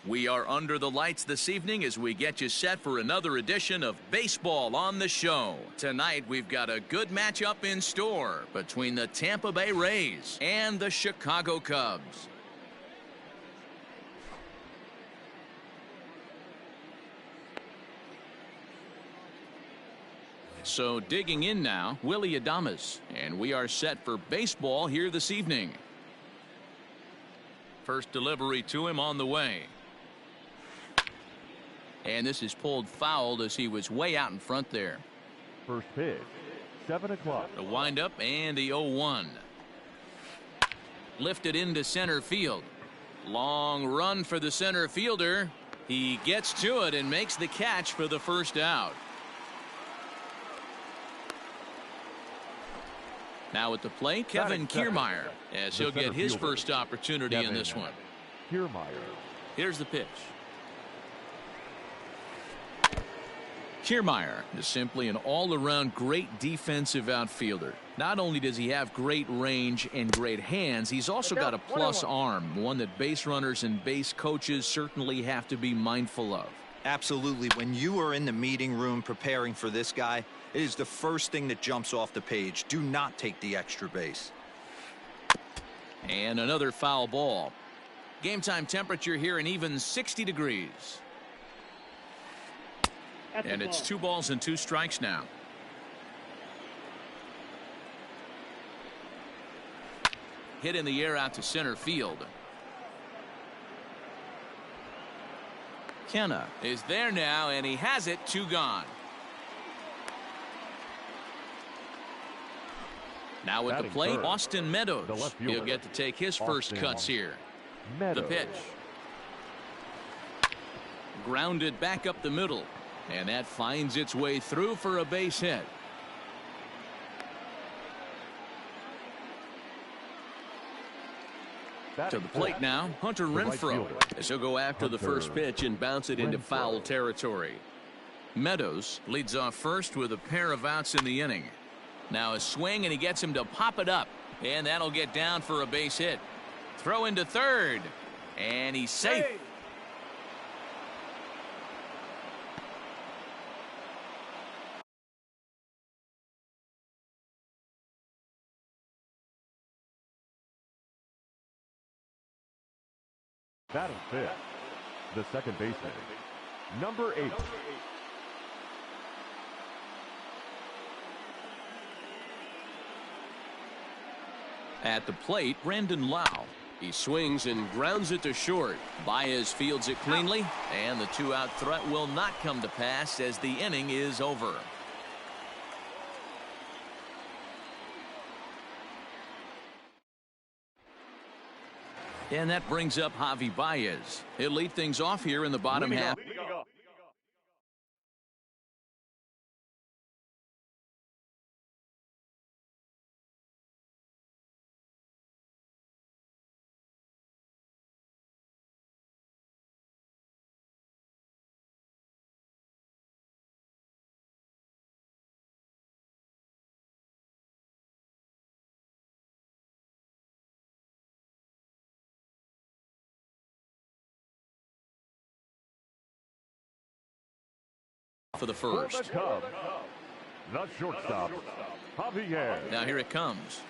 We are under the lights this evening as we get you set for another edition of Baseball on the Show. Tonight we've got a good matchup in store between the Tampa Bay Rays and the Chicago Cubs. So digging in now, Villa1000hp, and we are set for baseball here this evening. First delivery to him on the way. And this is pulled foul as he was way out in front there. First pitch, 7 o'clock. The windup and the 0-1. Lifted into center field. Long run for the center fielder. He gets to it and makes the catch for the first out. Now at the plate, Kevin Kiermaier, as he'll get his first opportunity in this one. Kiermaier. Here's the pitch. Kiermaier is simply an all-around great defensive outfielder. Not only does he have great range and great hands, he's also got a plus arm, one that base runners and base coaches certainly have to be mindful of. Absolutely. When you are in the meeting room preparing for this guy, it is the first thing that jumps off the page. Do not take the extra base. And another foul ball. Game time temperature here an even 60 degrees. And it's 2 balls and 2 strikes now. Hit in the air out to center field. Kenna is there now, and he has it. 2 gone. Now at the plate, Austin Meadows. He'll get to take his first cuts here. The pitch. Grounded back up the middle. And that finds its way through for a base hit. To the plate now, Hunter Renfroe, as he'll go after the first pitch and bounce it into foul territory. Meadows leads off first with a pair of outs in the inning. Now a swing, and he gets him to pop it up, and that'll get down for a base hit. Throw into third, and he's safe. Batting fifth, the second baseman, number 8. At the plate, Brandon Lau. He swings and grounds it to short. Baez fields it cleanly, and the 2-out threat will not come to pass as the inning is over. And that brings up Javi Baez. He'll lead things off here in the bottom half. For the first. The shortstop, Javier. Now here it comes.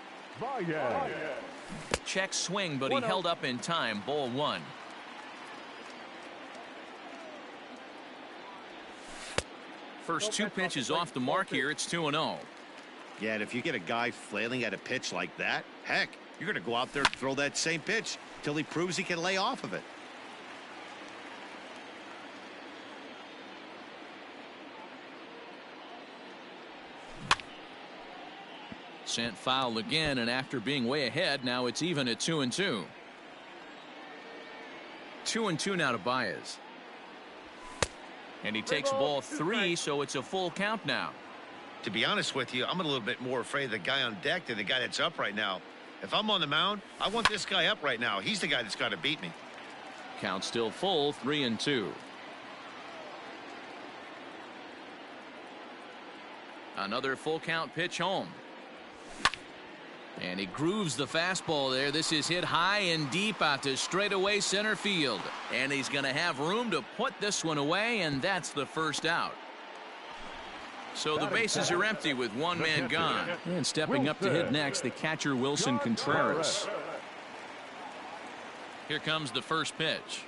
Baez. Check swing, but he held up in time. Ball 1. First 2 pitches off the mark here. It's 2-0. Yeah, and if you get a guy flailing at a pitch like that, heck, you're going to go out there and throw that same pitch till he proves he can lay off of it. Sent foul again, and after being way ahead, now it's even at 2-2. 2-2 now to Baez. And he takes ball 3, so it's a full count now. To be honest with you, I'm a little bit more afraid of the guy on deck than the guy that's up right now. If I'm on the mound, I want this guy up right now. He's the guy that's got to beat me. Count still full, 3-2. Another full count pitch home. And he grooves the fastball there. This is hit high and deep out to straightaway center field. And he's going to have room to put this one away, and that's the first out. So the bases are empty with one man gone. And stepping up to hit next, the catcher Wilson Contreras. Here comes the first pitch.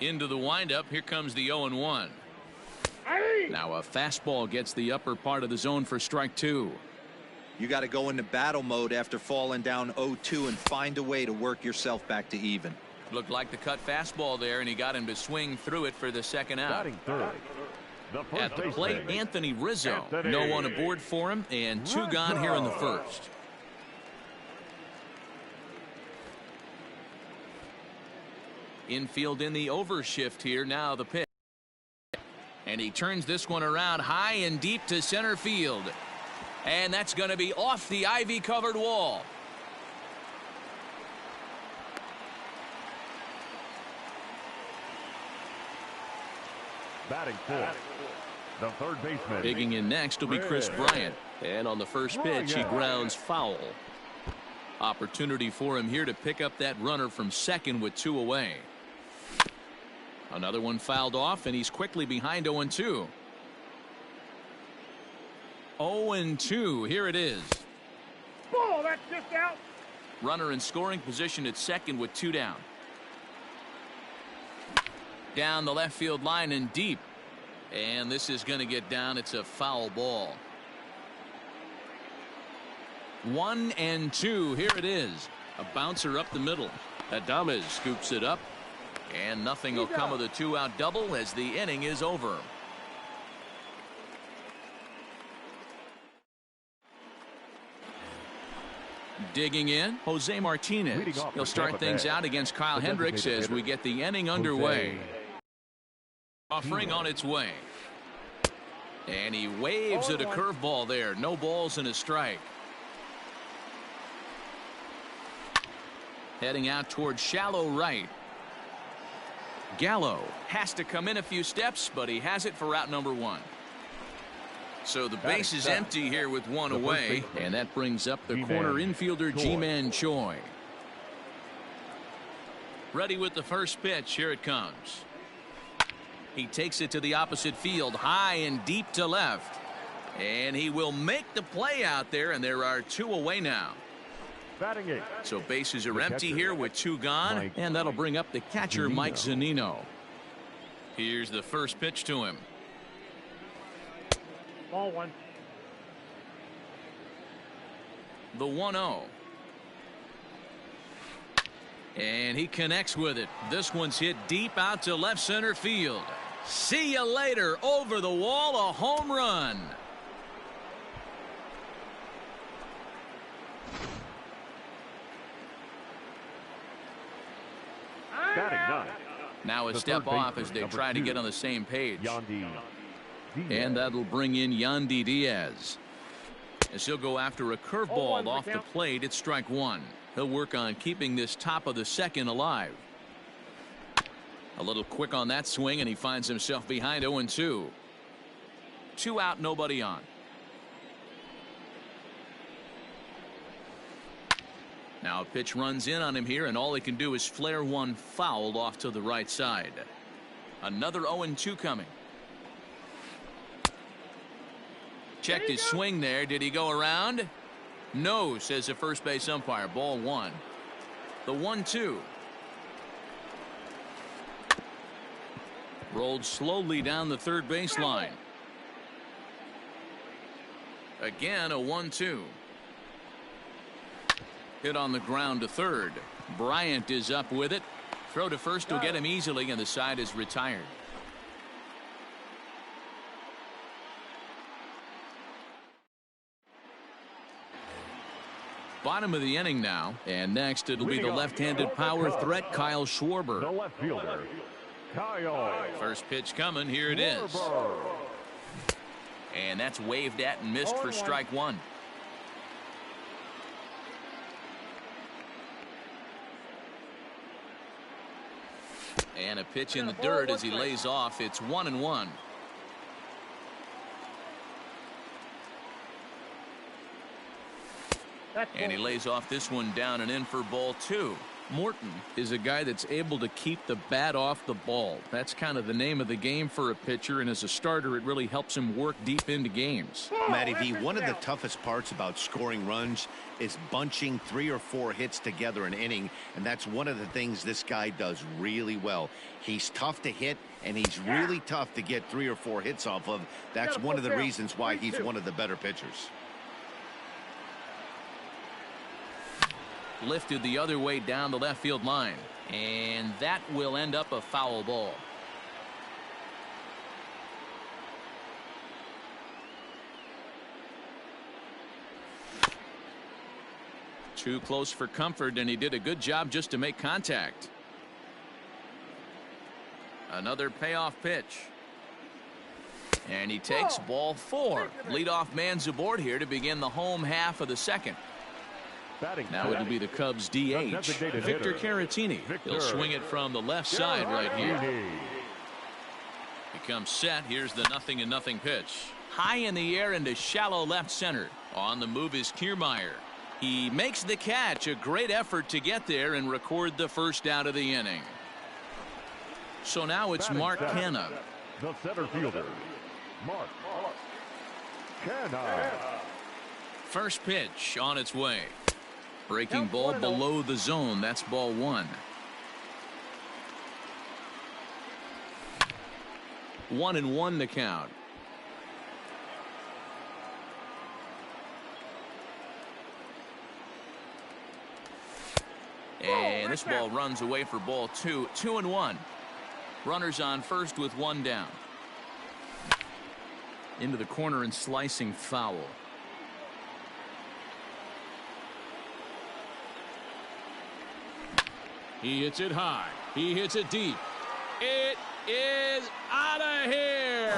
Into the windup. Here comes the 0-1. Now a fastball gets the upper part of the zone for strike two. You got to go into battle mode after falling down 0-2 and find a way to work yourself back to even. Looked like the cut fastball there, and he got him to swing through it for the second out. At the plate, Anthony Rizzo. No one aboard for him, and two gone here in the first. Infield in the overshift here. Now the pitch. And he turns this one around high and deep to center field. And that's going to be off the ivy-covered wall. Batting fourth, the third baseman. Digging in next will be Chris Bryant. And on the first pitch, he grounds foul. Opportunity for him here to pick up that runner from second with two away. Another one fouled off, and he's quickly behind 0-2. 0-2. Here it is. Ball, that's just out. Runner in scoring position at second with two down. Down the left field line and deep. And this is going to get down. It's a foul ball. 1-2. Here it is. A bouncer up the middle. Adames scoops it up. And nothing will come of the two-out double as the inning is over. Digging in, Jose Martinez. He'll start things out against Kyle Hendricks as we get the inning underway. Offering on its way. And he waves at a curveball there. No balls and a strike. Heading out towards shallow right. Gallo has to come in a few steps, but he has it for out number one. So the base is empty here with one away, and that brings up the corner infielder Ji-Man Choi. Ready with the first pitch. Here it comes. He takes it to the opposite field, high and deep to left. And he will make the play out there, and there are two away now. So bases are empty here with two gone, and that'll bring up the catcher Mike Zunino. Here's the first pitch to him. Ball one. The 1-0. And he connects with it. This one's hit deep out to left center field. See you later. Over the wall, a home run. Now a step off as they try to get on the same page. And that'll bring in Yandy Diaz. As he'll go after a curveball off the plate at strike one. He'll work on keeping this top of the second alive. A little quick on that swing, and he finds himself behind 0-2. Two out, nobody on. Now a pitch runs in on him here, and all he can do is flare one foul off to the right side. Another 0-2 coming. Checked his swing there. Did he go around? No, says the first base umpire. Ball one. The 1-2. Rolled slowly down the third baseline. Again, a 1-2. Hit on the ground to third. Bryant is up with it. Throw to first will get him easily, and the side is retired. Bottom of the inning now, and next it'll be the left-handed power threat Kyle Schwarber. The left fielder, Kyle. First pitch coming. Here it is. And that's waved at and missed for strike one. And a pitch in the dirt as he lays off. It's 1-1. And he lays off this one down and in for ball 2. Morton is a guy that's able to keep the bat off the ball. That's kind of the name of the game for a pitcher, and as a starter, it really helps him work deep into games. Matty V, one of the toughest parts about scoring runs is bunching 3 or 4 hits together an inning, and that's one of the things this guy does really well. He's tough to hit, and he's really tough to get 3 or 4 hits off of. That's one of the reasons why he's one of the better pitchers. Lifted the other way down the left field line, and that will end up a foul ball. Too close for comfort, and he did a good job just to make contact. Another payoff pitch, and he takes ball 4. Leadoff man's aboard here to begin the home half of the second. Now it'll be the Cubs DH, Victor Caratini. He'll swing it from the left side right here. Becomes set. Here's the 0-0 pitch. High in the air into shallow left center. On the move is Kiermaier. He makes the catch. A great effort to get there and record the first out of the inning. So now it's Mark Canha. The center fielder, Mark Canha. First pitch on its way. Breaking ball below the zone. That's ball 1. 1-1 the count. And this ball runs away for ball 2. 2-1. Runners on first with 1 down. Into the corner and slicing foul. He hits it high. He hits it deep. It is out of here.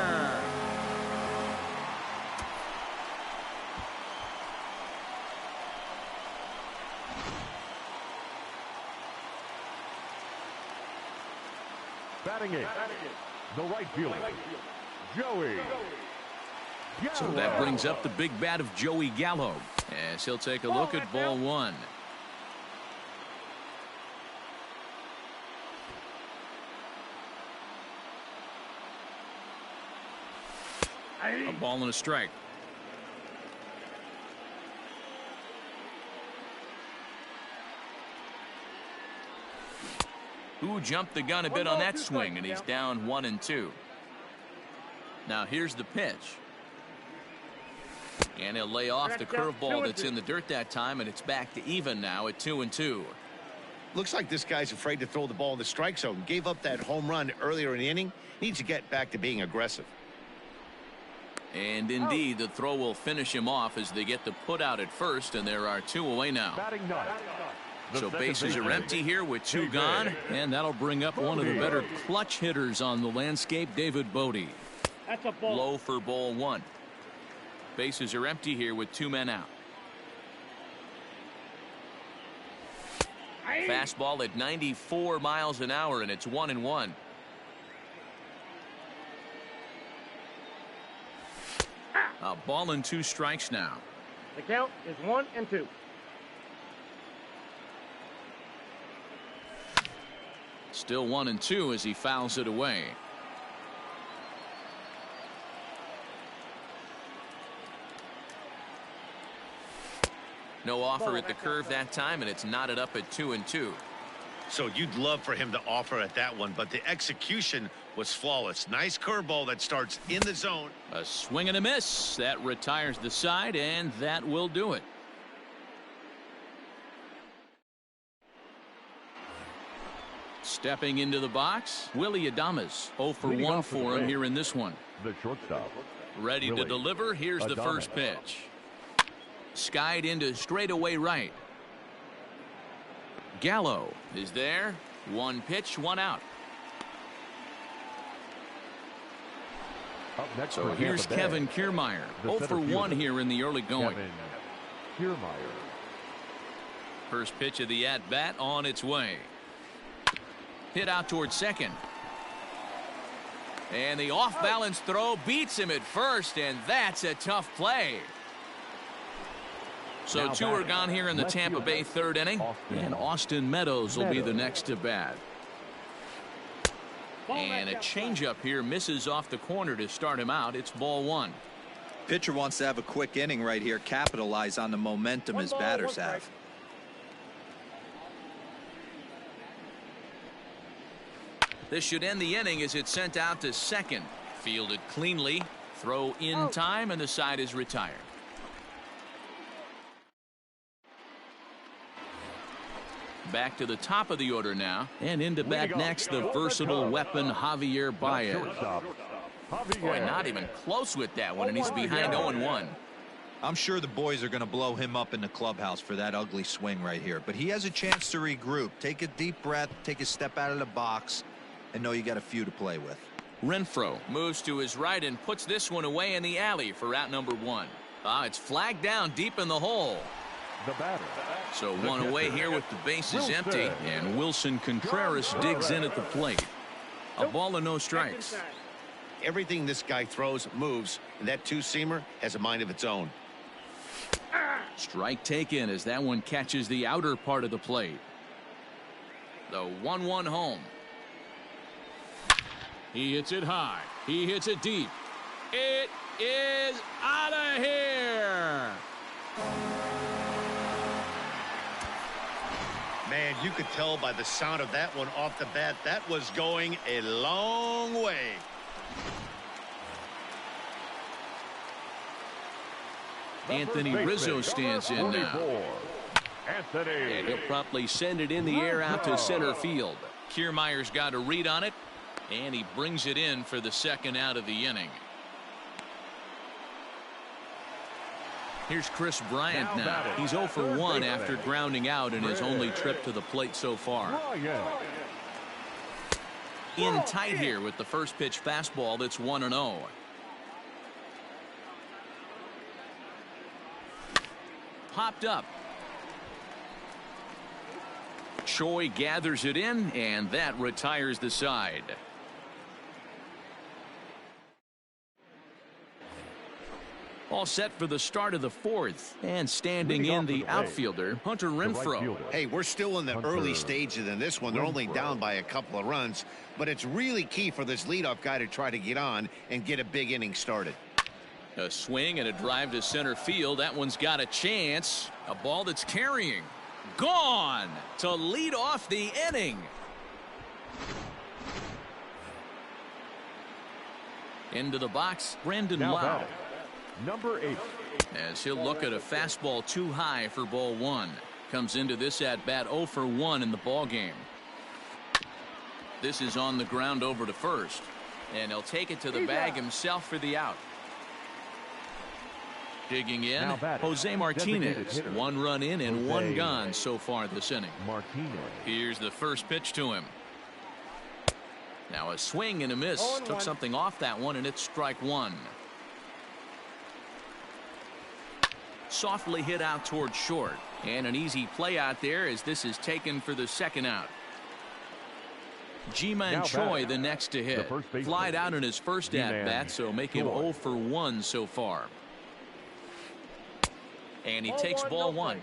Batting 8, the right fielder, Joey. So that brings up the big bat of Joey Gallo, as he'll take a look at ball 1. A ball and a strike. Who jumped the gun a bit on that swing, and he's down 1-2. Now here's the pitch. And he'll lay off the curveball that's in the dirt that time, and it's back to even now at 2-2. Looks like this guy's afraid to throw the ball in the strike zone. Gave up that home run earlier in the inning. Needs to get back to being aggressive. And indeed, the throw will finish him off as they get the put out at first, and there are 2 away now. So bases are empty here with 2 gone, and that'll bring up one of the better clutch hitters on the landscape, David Bodie. That's a ball. Low for ball 1. Bases are empty here with 2 men out. Fastball at 94 miles an hour, and it's 1-1. A ball and 2 strikes now. The count is 1-2. Still 1-2 as he fouls it away. No offer at the curve that time, and it's knotted up at 2-2. So you'd love for him to offer at that one, but the execution was flawless. Nice curveball that starts in the zone. A swing and a miss. That retires the side, and that will do it. Stepping into the box, Willie Adames. 0 for 1 for him here in this one. The shortstop. Ready to deliver. Here's the first pitch. Skied into straightaway right. Gallo is there. 1 pitch, 1 out. So here's Kevin Kiermaier. 0 for 1 here in the early going. First pitch of the at-bat on its way. Hit out towards second. And the off-balance throw beats him at first, and that's a tough play. So two are gone here in the Tampa Bay third inning, and Austin Meadows will be the next to bat. And a changeup here misses off the corner to start him out. It's ball one. Pitcher wants to have a quick inning right here, capitalize on the momentum his batters have. This should end the inning as it's sent out to second. Fielded cleanly, throw in time, and the side is retired. Back to the top of the order now, and into bat next, the versatile weapon Javier Baez. Boy, not even close with that one, and he's behind 0-1. I'm sure the boys are going to blow him up in the clubhouse for that ugly swing right here, but he has a chance to regroup, take a deep breath, take a step out of the box, and know you got a few to play with. Renfroe moves to his right and puts this one away in the alley for out number one. It's flagged down deep in the hole. The batter. So one away here with the bases empty, and Wilson Contreras digs in at the plate. A ball and no strikes. Everything this guy throws moves, and that two-seamer has a mind of its own. Strike taken as that one catches the outer part of the plate. The 1-1 home. He hits it high. He hits it deep. It is out of here. Man, you could tell by the sound of that one off the bat, that was going a long way. Anthony Rizzo stands in now. And he'll promptly send it in the air out to center field. Kiermaier's got a read on it, and he brings it in for the second out of the inning. Here's Chris Bryant now. He's 0 for 1 after grounding out in his only trip to the plate so far. In tight here with the first pitch fastball that's 1-0. Popped up. Choi gathers it in, and that retires the side. All set for the start of the fourth, and standing in the outfielder, Hunter Renfroe. Hey, we're still in the early stages in this one. They're only down by a couple of runs, but it's really key for this leadoff guy to try to get on and get a big inning started. A swing and a drive to center field. That one's got a chance. A ball that's carrying. Gone to lead off the inning. Into the box, Brandon Lau. Number 8. As he'll look at a fastball too high for ball one. Comes into this at bat 0 for 1 in the ball game. This is on the ground over to first, and he'll take it to the bag himself for the out. Digging in, Jose Martinez. 1 run in and 1 gone so far this inning. Here's the first pitch to him. Now a swing and a miss. Took something off that one, and it's strike one. Softly hit out towards short, and an easy play out there as this is taken for the second out. Ji-Man Choi the next to hit. Flied out in his first at bat, so make him 0 for 1 so far. And he takes ball one.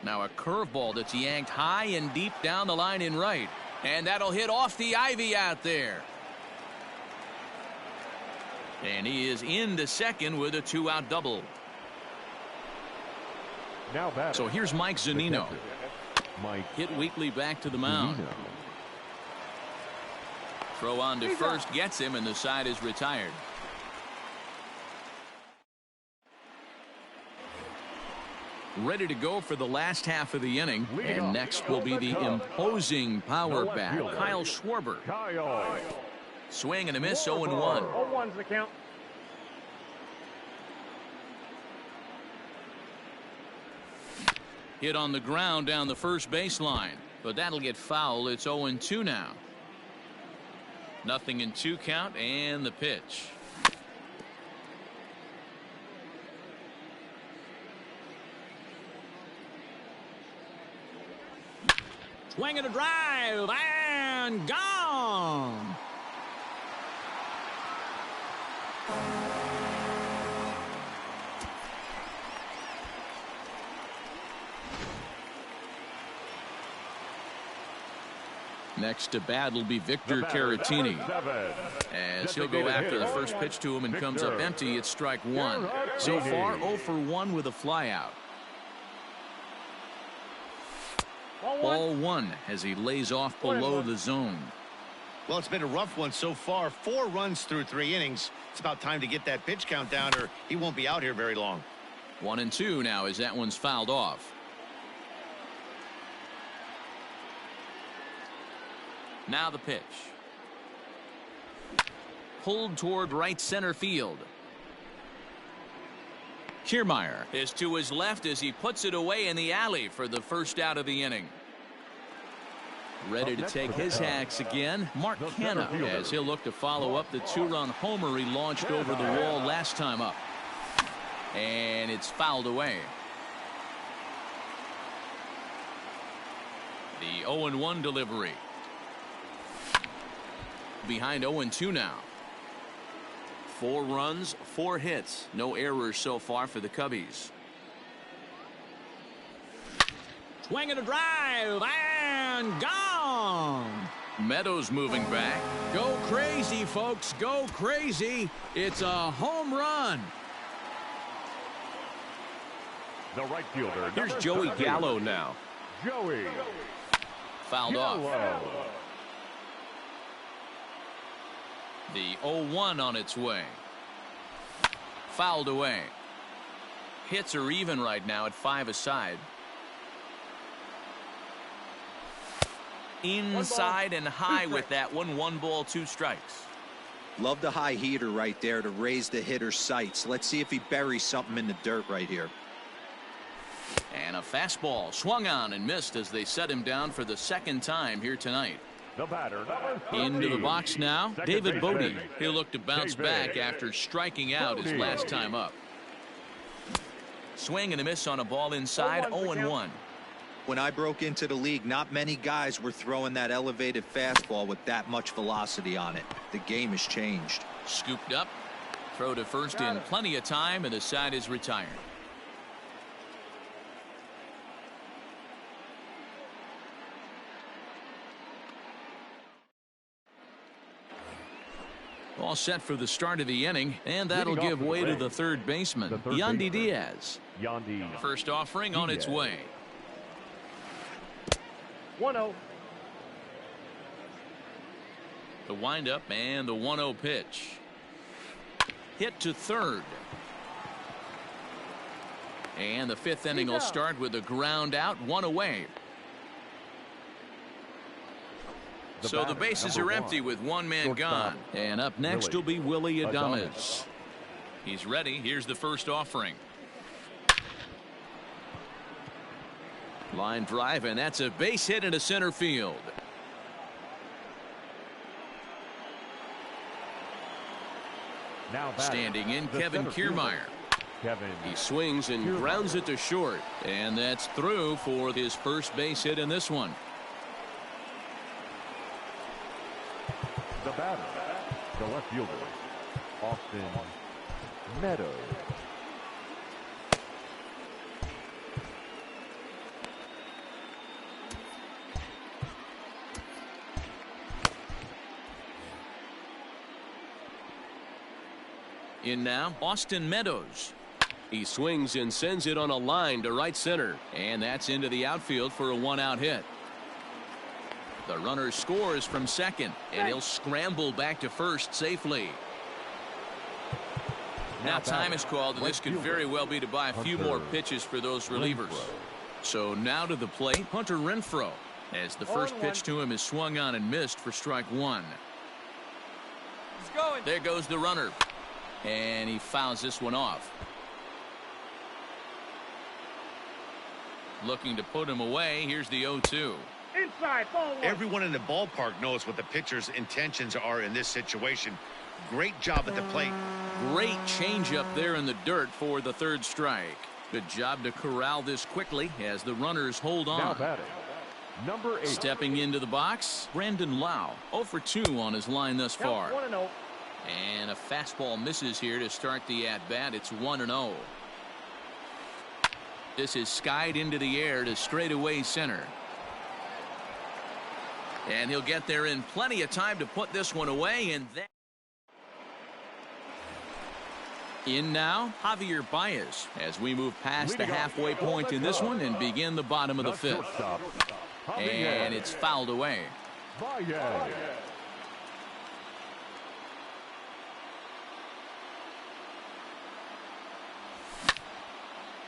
Now a curveball that's yanked high and deep down the line in right, and that'll hit off the ivy out there. And he is into second with a 2-out double. So here's Mike Zunino. Hit weakly back to the mound. Throw on to first gets him, and the side is retired. Ready to go for the last half of the inning. And next will be the imposing power bat, Kyle Schwarber. Swing and a miss, 0-1. 0-1's the count. Hit on the ground down the first baseline, but that'll get foul. It's 0-2 now. Nothing in 2 count, and the pitch. Swing and a drive, and gone. Next to bat will be Victor Caratini. As he'll go after the first pitch to him and comes up empty, it's strike one. So far, 0 for 1 with a flyout. Ball one as he lays off below the zone. Well, it's been a rough one so far. 4 runs through 3 innings. It's about time to get that pitch count down, or he won't be out here very long. 1-2 now as that one's fouled off. Now the pitch. Pulled toward right center field. Kiermaier is to his left as he puts it away in the alley for the first out of the inning. Ready to take his hacks again, Mark Hanna, as he'll look to follow up the 2-run homer he launched over the wall last time up. And it's fouled away. The 0-1 delivery. Behind 0-2 now. 4 runs, 4 hits. No errors so far for the Cubbies. Swing and a drive, and gone. Meadows moving back. Go crazy, folks. Go crazy. It's a home run. The right fielder. Here's Joey Gallo now. Joey. Fouled off. The 0-1 on its way. Fouled away. Hits are even right now at 5 aside. Inside and high with that one. 1 ball, 2 strikes. Love the high heater right there to raise the hitter's sights. Let's see if he buries something in the dirt right here. And a fastball swung on and missed as they set him down for the 2nd time here tonight. The batter, into the box now, David Bodie. He'll look to bounce back after striking out his last time up. Swing and a miss on a ball inside. 0-1. When I broke into the league, not many guys were throwing that elevated fastball with that much velocity on it. The game has changed. Scooped up. Throw to first in plenty of time, and the side is retired. All set for the start of the inning, and that'll give way to the third baseman, Yandy Diaz. First offering on its way. 1-0. The windup and the 1-0 pitch. Hit to third. And the 5th inning will start with a ground out, 1 away. So the bases are empty with 1 man gone. And up next will be Willie Adames. He's ready. Here's the first offering. Line drive, and that's a base hit into center field. Standing in, Kevin Kiermaier. He swings and grounds it to short. And that's through for his first base hit in this one. The batter, the left fielder, Austin Meadows. In now, Austin Meadows. He swings and sends it on a line to right center. And that's into the outfield for a 1-out hit. The runner scores from second, and he'll scramble back to first safely. Now time is called, and this could very well be to buy a few more pitches for those relievers. So now to the plate, Hunter Renfroe, as the first pitch to him is swung on and missed for strike 1. There goes the runner, and he fouls this one off. Looking to put him away. Here's the 0-2. Inside, ball 1. Everyone in the ballpark knows what the pitcher's intentions are in this situation. Great job at the plate. Great changeup there in the dirt for the 3rd strike. Good job to corral this quickly as the runners hold on. Now batting, number 8. Stepping into the box, Brandon Lau. 0 for 2 on his line thus far. 1-0. And a fastball misses here to start the at-bat. It's 1-0. This is skied into the air to straightaway center. And he'll get there in plenty of time to put this one away. And then in now, Javier Baez, as we move past the halfway point in this one and begin the bottom of the fifth. And it's fouled away.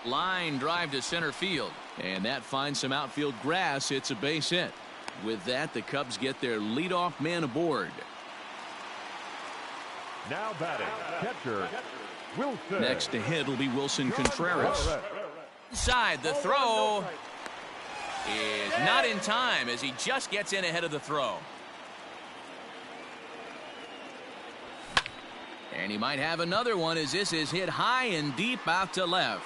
Line drive to center field, and that finds some outfield grass. It's a base hit. With that, the Cubs get their leadoff man aboard. Now batting, catcher Wilson. Next to hit will be Wilson Contreras. Inside, the throw is not in time as he just gets in ahead of the throw. And he might have another one as this is hit high and deep out to left.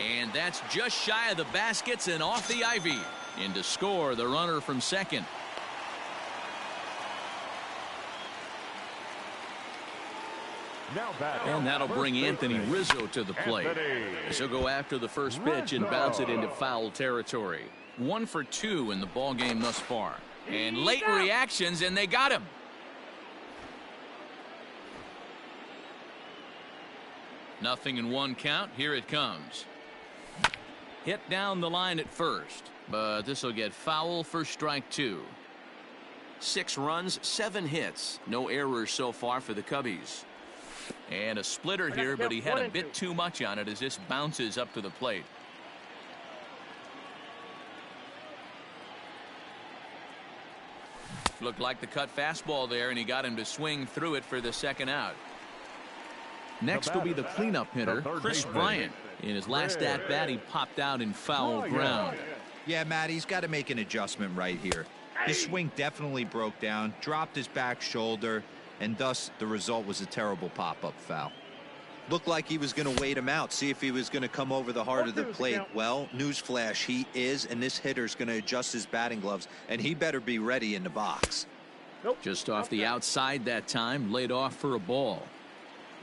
And that's just shy of the baskets and off the ivy. In to score the runner from second. Now batting, and that'll bring Anthony Rizzo to the plate. He'll go after the first pitch and bounce it into foul territory. 1 for 2 in the ball game thus far. And late reactions, and they got him. Nothing in 1 count. Here it comes. Hit down the line at first, but this will get foul for strike 2. 6 runs, 7 hits. No errors so far for the Cubbies. And a splitter here, but he had a bit too much on it as this bounces up to the plate. Looked like the cut fastball there, and he got him to swing through it for the second out. Next will be the cleanup hitter, Chris Bryant. In his last at-bat, he popped out in foul ground. Yeah, Matt, he's got to make an adjustment right here. His swing definitely broke down, dropped his back shoulder, and thus the result was a terrible pop-up foul. Looked like he was going to wait him out, see if he was going to come over the heart of the plate. Well, newsflash, he is, and this hitter's going to adjust his batting gloves, and he better be ready in the box. Just off the outside that time, laid off for a ball.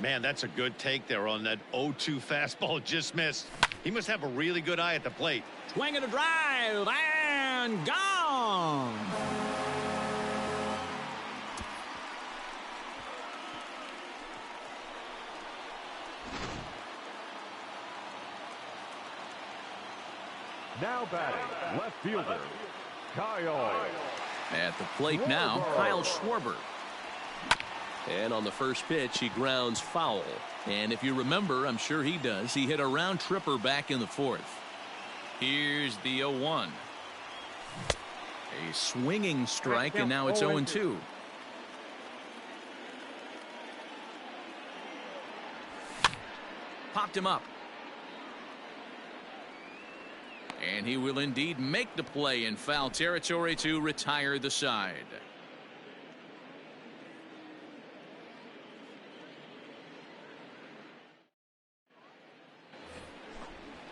Man, that's a good take there on that 0-2 fastball just missed. He must have a really good eye at the plate. Swing and a drive, and gone. Now batting, left fielder, Kyle. At the plate now, Kyle Schwarber. And on the first pitch, he grounds foul. And if you remember, I'm sure he does, he hit a round tripper back in the 4th. Here's the 0-1. A swinging strike, and now it's 0-2. Popped him up. And he will indeed make the play in foul territory to retire the side.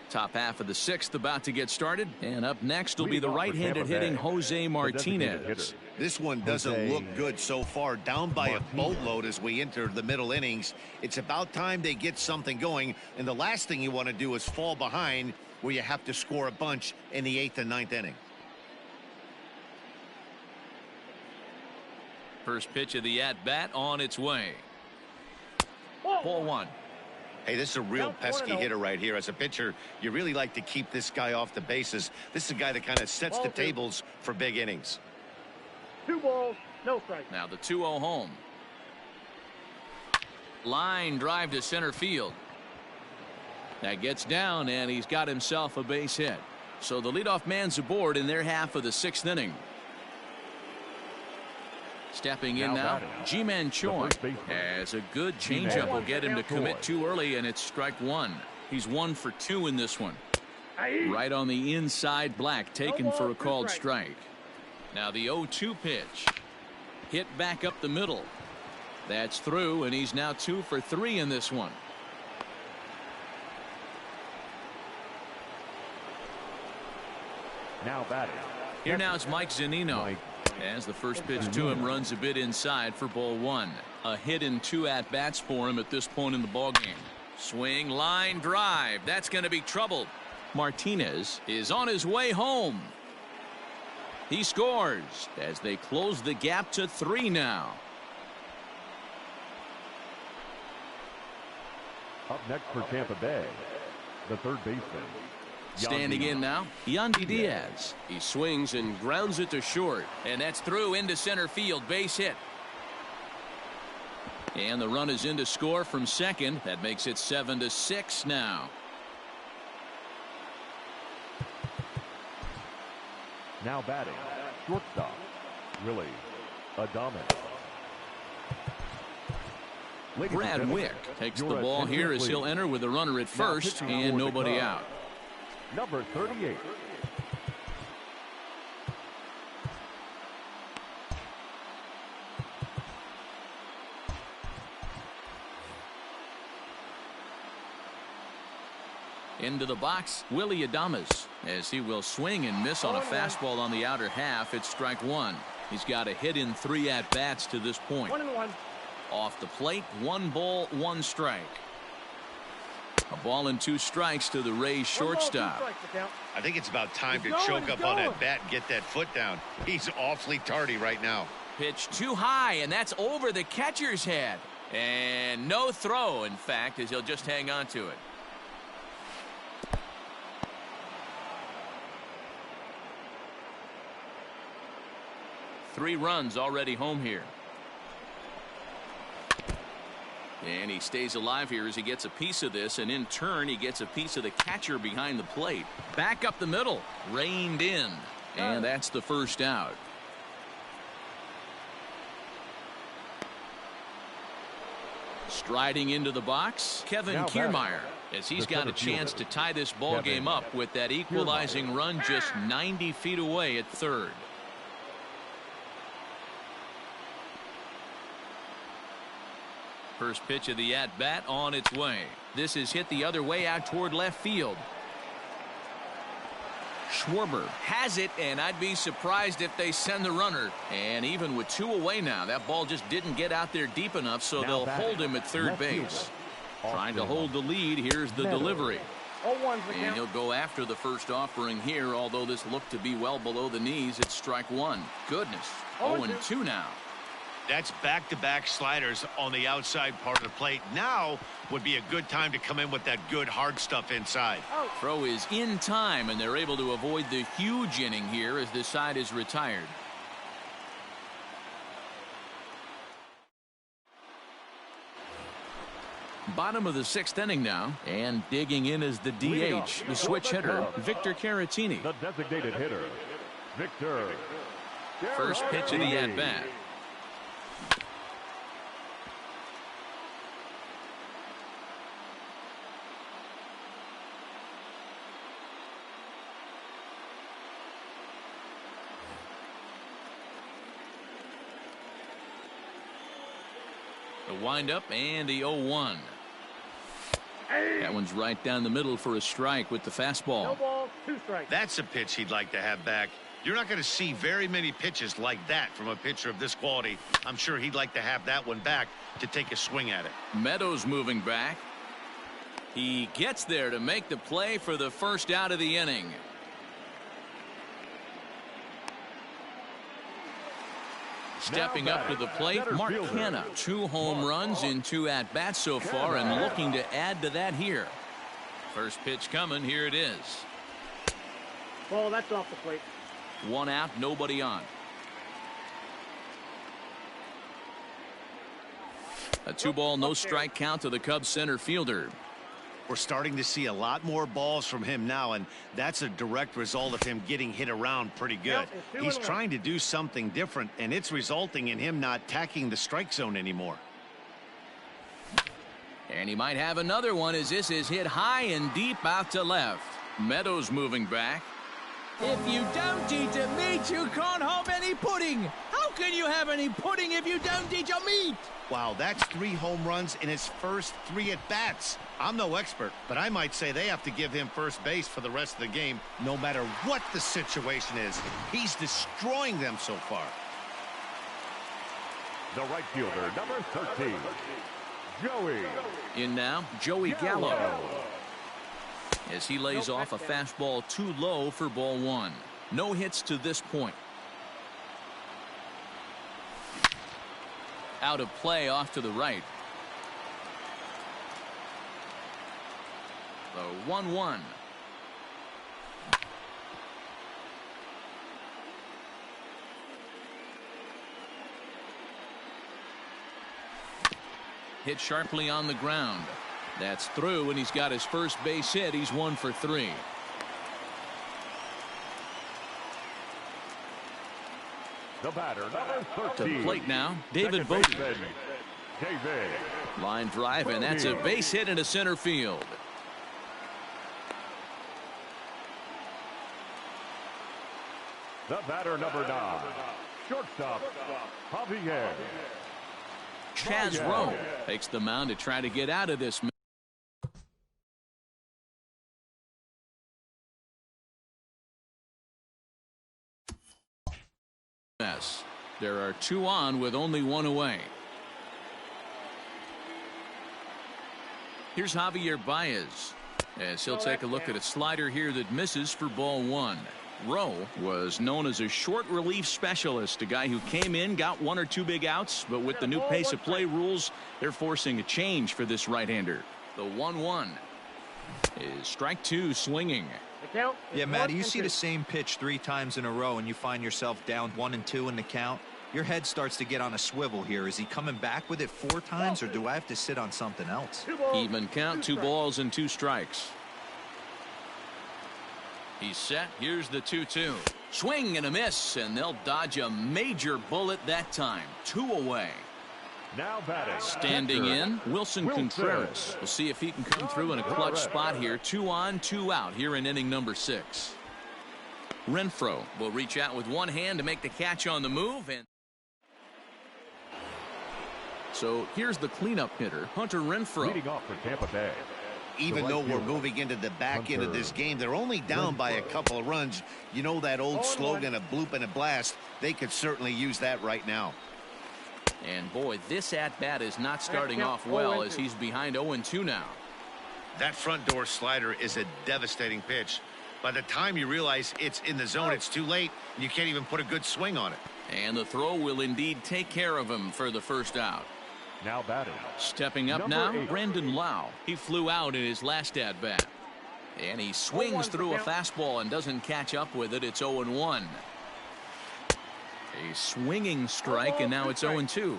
Top half of the 6th about to get started, and up next will be the right-handed hitting Jose Martinez. This one doesn't look good so far, down by a boatload as we enter the middle innings. It's about time they get something going, and the last thing you want to do is fall behind where you have to score a bunch in the 8th and 9th inning. First pitch of the at-bat on its way. Ball 1. Hey, this is a real pesky hitter right here. As a pitcher, you really like to keep this guy off the bases. This is a guy that kind of sets the tables for big innings. 2 balls, no strike. Now the 2-0 home. Line drive to center field. That gets down, and he's got himself a base hit. So the leadoff man's aboard in their half of the 6th inning. Stepping in now, Ji-Man Choi. As a good changeup will get him to commit too early, and it's strike 1. He's 1 for 2 in this one. Right on the inside black, taken for a called strike. Now the 0-2 pitch. Hit back up the middle. That's through, and he's now 2 for 3 in this one. Now batting. Here now it's Mike Zunino. As the first pitch to him runs a bit inside for ball 1. A hit in 2 at-bats for him at this point in the ballgame. Swing, line, drive. That's going to be trouble. Martinez is on his way home. He scores as they close the gap to 3 now. Up next for Tampa Bay, the third baseman. Standing in now, Yandy Diaz. He swings and grounds it to short, and that's through into center field. Base hit. And the run is in to score from second. That makes it 7-6 now. Now batting, shortstop, Willie Adames. Brad Wick takes the ball here as he'll enter with a runner at first and nobody out. Number 38. Into the box, Willie Adames, as he will swing and miss on a fastball on the outer half. It's strike one. He's got a hit in 3 at-bats to this point. 1-1. Off the plate, 1 ball, 1 strike. A ball and 2 strikes to the Rays shortstop. I think it's about time to choke up on that bat and get that foot down. He's awfully tardy right now. Pitch too high, and that's over the catcher's head. And no throw, in fact, as he'll just hang on to it. Three runs already home here. And he stays alive here as he gets a piece of this, and in turn he gets a piece of the catcher behind the plate. Back up the middle, reined in, and that's the first out. Striding into the box, Kevin Kiermaier, as he's got a chance to tie this ball game up with that equalizing run just 90 feet away at third. First pitch of the at-bat on its way. This is hit the other way out toward left field. Schwarber has it, and I'd be surprised if they send the runner. And even with 2 away now, that ball just didn't get out there deep enough, so they'll hold him at third base. Trying to hold the lead. Here's the delivery. And he'll go after the first offering here, although this looked to be well below the knees. It's strike one. Goodness. 0-2 now. That's back-to-back sliders on the outside part of the plate. Now would be a good time to come in with that good hard stuff inside. Throw is in time, and they're able to avoid the huge inning here as this side is retired. Bottom of the 6th inning now, and digging in is the DH, the switch hitter, Victor Caratini. The designated hitter, Victor. First pitch of the at-bat. The windup and the 0-1. That one's right down the middle for a strike with the fastball. No ball, 2 strikes. That's a pitch he'd like to have back. You're not going to see very many pitches like that from a pitcher of this quality. I'm sure he'd like to have that one back to take a swing at it. Meadows moving back. He gets there to make the play for the first out of the inning. Stepping up to the plate, Mark Canha. 2 home runs in 2 at-bats so far, and looking to add to that here. First pitch coming. Here it is. Ball, that's off the plate. 1 out, nobody on. A 2-ball, no strike count to the Cubs center fielder. We're starting to see a lot more balls from him now, and that's a direct result of him getting hit around pretty good. He's trying to do something different, and it's resulting in him not tacking the strike zone anymore. And he might have another one as this is hit high and deep out to left. Meadows moving back. If you don't eat a meat, you can't have any pudding. How can you have any pudding if you don't eat your meat? Wow, that's 3 home runs in his first 3 at-bats. I'm no expert, but I might say they have to give him first base for the rest of the game, no matter what the situation is. He's destroying them so far. The right fielder, number 13, Joey. In now, Joey Gallo. As he lays off a fastball too low for ball 1. No hits to this point. Out of play off to the right. The 1-1. Hit sharply on the ground. That's through, and he's got his first base hit. He's 1 for 3. The batter, number To 13. the plate now, David Bodie. David. Line drive, and that's a base hit into center field. The batter, number 9. Shortstop, Javier. Chaz Rowe takes the mound to try to get out of this mess. There are 2 on with only 1 away. Here's Javier Baez as he'll take a look at a slider here that misses for ball 1. Rowe was known as a short relief specialist, a guy who came in, got 1 or 2 big outs, but with the new pace of play rules, they're forcing a change for this right-hander. The 1-1 is strike 2 swinging. Yeah, Matty, you see the same pitch 3 times in a row and you find yourself down 1 and 2 in the count. Your head starts to get on a swivel here. Is he coming back with it 4 times, or do I have to sit on something else? Even count, 2 balls and 2 strikes. He's set. Here's the 2-2. Swing and a miss, and they'll dodge a major bullet that time. 2 away. Now batting. Standing in, Wilson Contreras. We'll see if he can come through in a clutch spot here. 2 on, 2 out here in inning number 6. Renfroe will reach out with 1 hand to make the catch on the move. And so here's the cleanup hitter, Hunter Renfroe. Leading off for Tampa Bay. Even though we're moving into the back end of this game, they're only down by a couple of runs. You know that old slogan, a bloop and a blast. They could certainly use that right now. And boy, this at-bat is not starting off well as he's behind 0-2 now. That front door slider is a devastating pitch. By the time you realize it's in the zone, it's too late. You can't even put a good swing on it. And the throw will indeed take care of him for the first out. Now batting. Stepping up now, Brandon Lau. He flew out in his last at-bat. And he swings through a fastball and doesn't catch up with it. It's 0-1. A swinging strike, and now it's 0-2.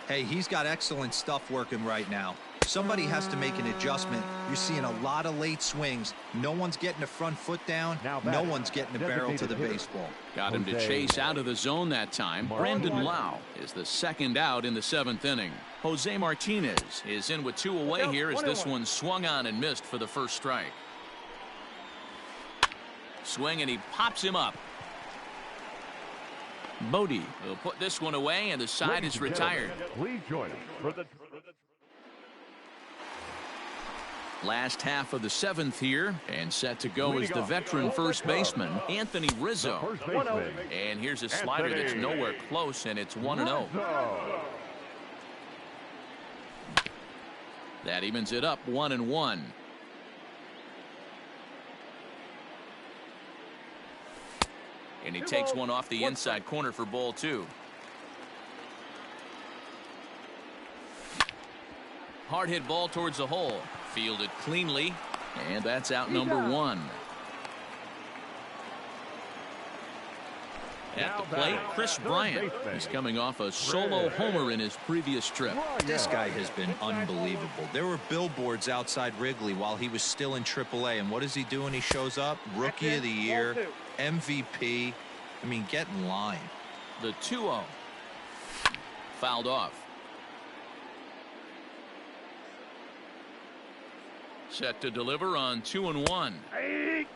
Hey, he's got excellent stuff working right now. Somebody has to make an adjustment. You're seeing a lot of late swings. No one's getting the front foot down. No one's getting the barrel to the baseball. Got him to chase out of the zone that time. Brandon Lau is the second out in the 7th inning. Jose Martinez is in with 2 away here as this one swung on and missed for the first strike. Swing, and he pops him up. Bodie will put this one away, and the side is retired. Please join us for the Last half of the 7th here, and set to go is the veteran first baseman, Anthony Rizzo. And here's a slider that's nowhere close, and it's 1-0. That evens it up 1-1. And he takes one off the inside corner for ball 2. Hard hit ball towards the hole. Fielded cleanly, and that's out number 1. At the plate, Chris Bryant. He's coming off a solo homer in his previous trip. This guy has been unbelievable. There were billboards outside Wrigley while he was still in AAA, and what is he doing? He shows up, Rookie of the Year, MVP. I mean, get in line. The 2-0. Fouled off. Set to deliver on 2-1. Hey,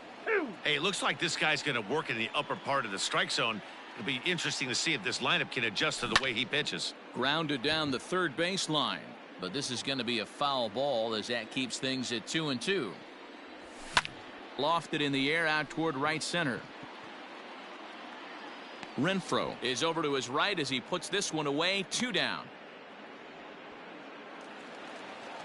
it looks like this guy's going to work in the upper part of the strike zone. It'll be interesting to see if this lineup can adjust to the way he pitches. Grounded down the third baseline, but this is going to be a foul ball as that keeps things at 2-2. Lofted in the air out toward right center. Renfroe is over to his right as he puts this one away. 2 down.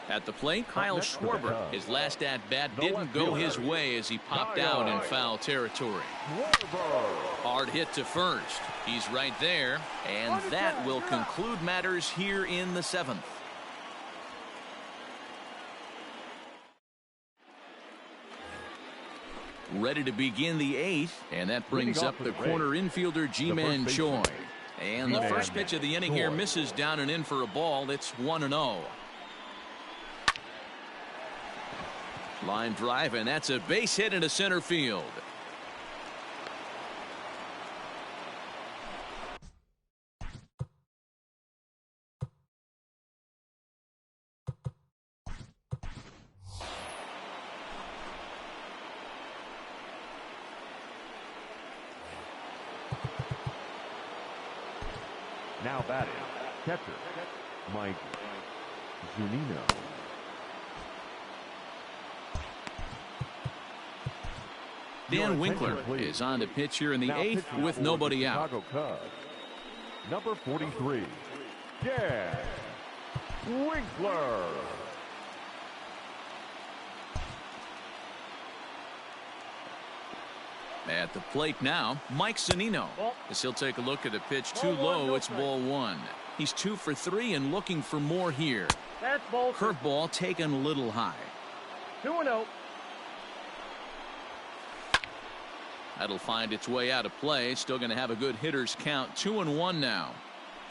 At the plate, Kyle Schwarber. His last at-bat didn't go his way as he popped out in foul territory. Hard hit to first. He's right there, and that will conclude matters here in the 7th. Ready to begin the 8th, and that brings up the corner infielder Ji-Man Choi. And the first pitch of the inning here misses down and in for a ball. It's 1-0. Line drive, and that's a base hit into center field. Now batting, catcher, Mike Zunino. Dan Winkler is on the pitch here in the 8th with nobody out. Chicago Cubs, number 43, Dan Winkler. At the plate now, Mike Zunino. As he'll take a look at a pitch too low, it's ball 1. He's 2 for 3 and looking for more here. That's ball. Curveball taken a little high. 2-0. That'll find its way out of play. Still going to have a good hitter's count. 2-1 now.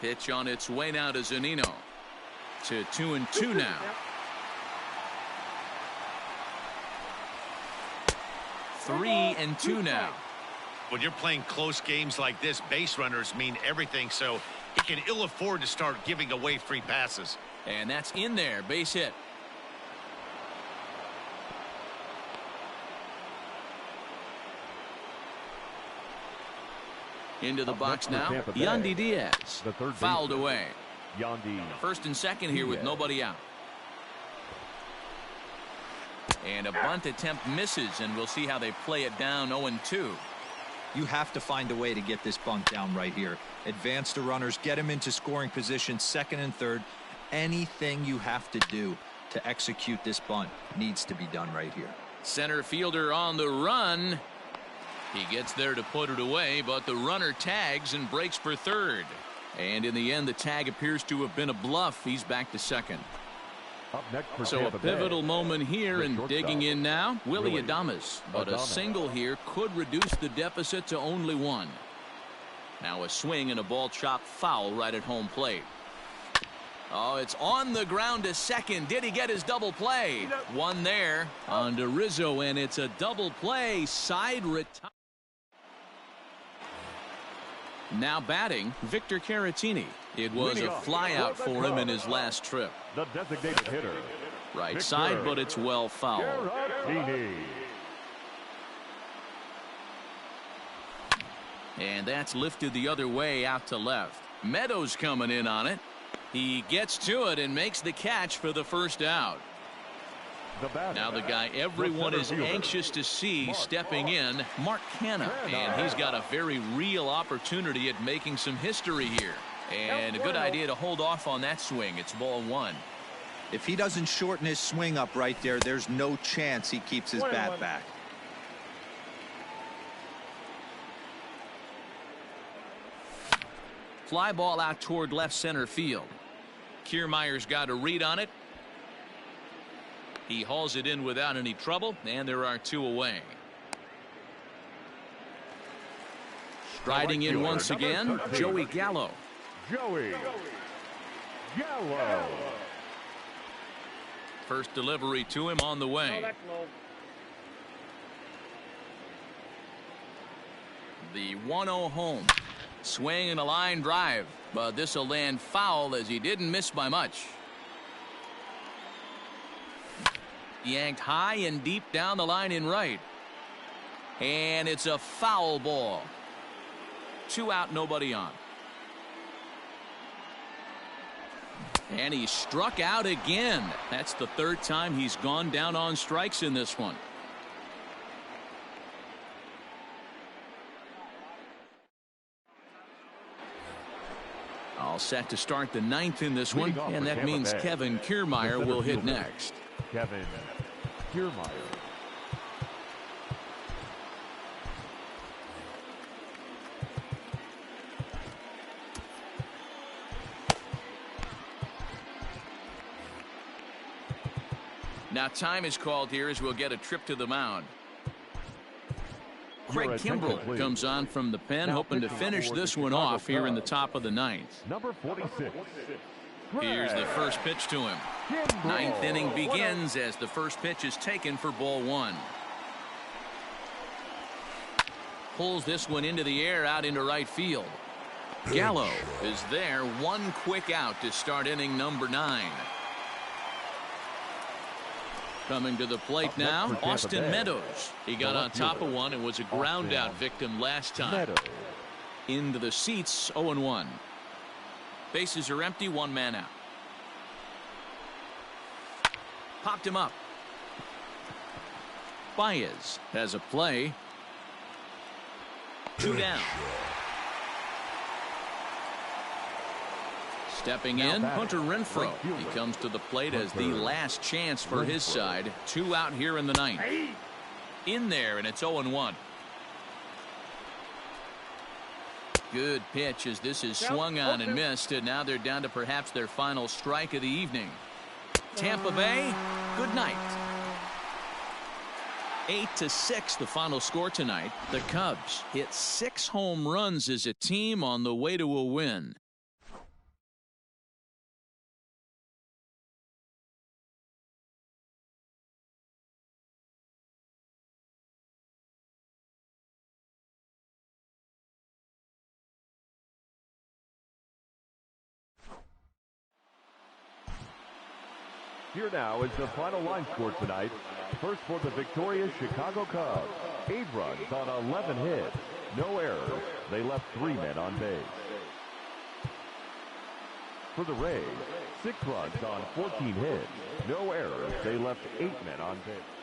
Pitch on its way now to Zunino. To 2-2 now. 3-2 now. When you're playing close games like this, base runners mean everything, so he can ill afford to start giving away free passes. And that's in there. Base hit. Into the box now, Yandy Diaz. Fouled away. Yandy. First and second here with nobody out. And a bunt attempt misses, and we'll see how they play it down. 0-2. You have to find a way to get this bunt down right here. Advance the runners, get them into scoring position, second and third. Anything you have to do to execute this bunt needs to be done right here. Center fielder on the run. He gets there to put it away, but the runner tags and breaks for third. And in the end, the tag appears to have been a bluff. He's back to second. Up next for So a Tampa Bay, pivotal moment here, and shortstop, digging in now, Willie Willie Adames. But a Adames. single here could reduce the deficit to only 1. Now a swing and a ball chopped foul right at home plate. Oh, it's on the ground to second. Did he get his double play? One there on to Rizzo, and it's a double play. Side retire. Now batting, Victor Caratini. It was a flyout for him in his last trip. The designated hitter. Right Victor side, but it's well fouled. Caratini. And that's lifted the other way out to left. Meadows coming in on it. He gets to it and makes the catch for the first out. Now the guy everyone is anxious to see stepping in, Mark Canha. And he's got a very real opportunity at making some history here. And a good idea to hold off on that swing. It's ball 1. If he doesn't shorten his swing up right there, there's no chance he keeps his bat back. Fly ball out toward left center field. Kiermaier's got a read on it. He hauls it in without any trouble, and there are 2 away. Striding in once again, Joey Gallo. Joey Gallo. First delivery to him on the way. That's low. The 1-0 home. Swing and a line drive, but this will land foul as he didn't miss by much. Yanked high and deep down the line in right. And it's a foul ball. 2 out, nobody on. And he struck out again. That's the 3rd time he's gone down on strikes in this one. All set to start the ninth in this one, and that means Kevin Kiermaier will hit next. Kevin Kiermaier. Now time is called here as we'll get a trip to the mound. Craig Kimbrell comes on from the pen, hoping to finish this one off here in the top of the ninth. Number 46. Here's the first pitch to him. Ninth inning begins as the first pitch is taken for ball one. Pulls this one into the air out into right field. Gallo is there, one quick out to start inning number 9. Coming to the plate now, Austin Meadows. He got on top of one and was a ground out victim last time. Into the seats, 0-1. Bases are empty, one man out. Popped him up. Baez has a play. 2 down. Stepping in, Hunter Renfroe. He comes to the plate as the last chance for his side. 2 out here in the ninth. In there, and it's 0-1. Good pitch as this is swung on and missed, and now they're down to perhaps their final strike of the evening. Tampa Bay, good night. 8-6 the final score tonight. The Cubs hit 6 home runs as a team on the way to a win. Here now is the final line score tonight. First for the victorious Chicago Cubs. 8 runs on 11 hits. No errors. They left 3 men on base. For the Rays, 6 runs on 14 hits. No errors. They left 8 men on base.